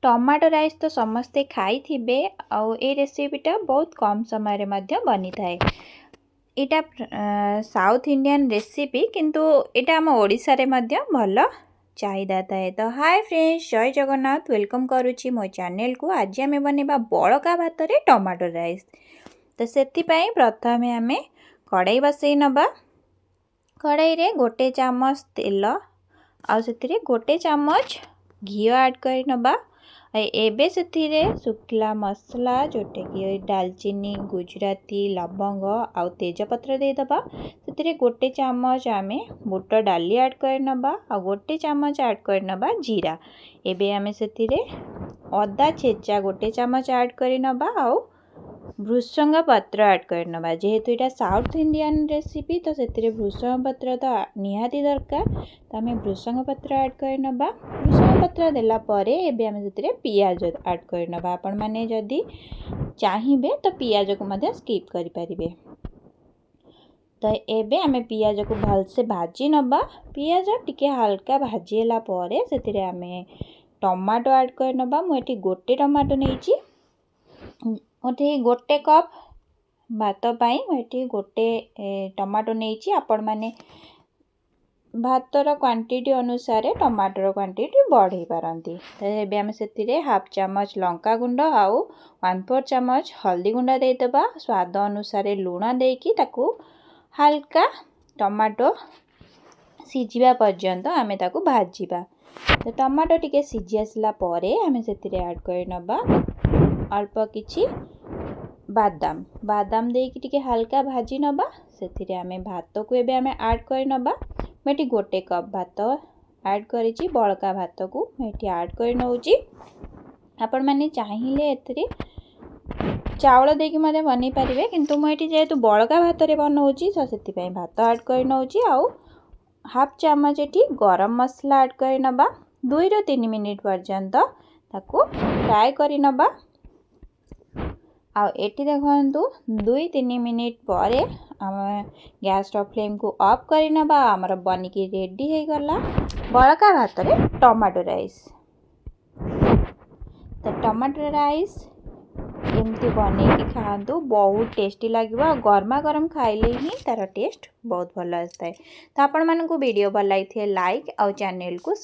Tomato rice तो समस्ते खाई थिबे आउ ए रेसिपीटा बहुत कम समय मध्य बनी थाए। इटा साउथ इंडियन रेसिपी किंतु इटा आम ओडिशा रे मध्य भल चाहिदा थाए। तो हाय फ्रेंड्स, जय जगन्नाथ, वेलकम करुच्ची मो चैनल को। आज आम बनेबा बड़का भात रे टमाटो राइस। तो सेथिपाई प्रथमे आम कड़ाई बसई नबा। कड़ाई रे गोटे चामच तेल आउ सेथिरे गोटे चामच घी ऐड कर नबा। एबे सेथिरे सुखला मसला जोटे कि दालचीनी, गुजराती, लवंग आउ तेजपत्र दे दबा। सेथिरे गोटे चामच आमे बुट डाली ऐड कर नबा आ गोटे चामच ऐड कर नबा जीरा। एबे आमे सेथिरे अदा छेचा गोटे चामच ऐड कर नबा आउ भृषंगा पत्र ऐड कर नबा। जेहेतु इटा साउथ इंडियन रेसिपी तो सेथिरे भृषंगा पत्र तो निहाती दरकार, तो आमे भृषंगा पत्र ऐड कर नबा। भृषंगा पत्र देला परे एबे आमे सेथिरे पियाज ऐड कर नबा। आपण माने जदी चाहिबे तो पियाज को मध्य स्किप करि परिबे। तो एबे आमे पियाज को भलसे भाजी नबा। पियाज टिके हल्का भाजीला परे सेथिरे आमे टमाटो ऐड कर नबा। मु एठी गोटे टमाटो नेइची। मोटे गोटे कप भात पाई मोटी गोटे टमाटो नेइची। आपण माने भातर क्वांटिटी अनुसार टमाटर क्वांटिटी बढ़े पारंती। तो एबे आमे सेतिरे हाफ चामच लंका गुंड आउ 1/4 चामच हल्दी गुंड दे देबा। स्वाद अनुसार लूण देकी ताकू हल्का टमाटो सिझिबा पर्यंत आमे ताकू भाजीबा। तो टमाटो टिके सिझी आसला परे आमे सेतिरे ऐड कर नबा अल्प किछि बादाम। बादाम देकी टिके हल्का भाजी नबा। सेतिरे आमे भात को एबे आमे ऐड कर नबा। मेटी गोटे कप भात ऐड करिछि। बळका भात को मेटी ऐड कर नउची। आपण माने चाहिले एतरे चावल देकी मते बनै परिबे, किंतु मु एटी जेहेतु बळका भात रे बनौची तो सेति पई भात ऐड कर नउची। आउ हाफ चामच एटी गरम मसला ऐड कर नबा। 2 ରୁ 3 मिनिट पर्यंत ताको फ्राई करि नबा। आउ एटी देखंतु 2-3 मिनिट परे हम गैस फ्लेम को ऑफ करि नबा। हमर बनिकी रेडी हे गला बळका भात रे टमाटो राइस। तो टमाटो राइस एमती बनेकी खातु, बहुत टेस्टी लगे। गरमा गरम खाइले ही तार टेस्ट बहुत भल आए। तो आपण मानकु वीडियो भल लगी लाइक आउ चैनल को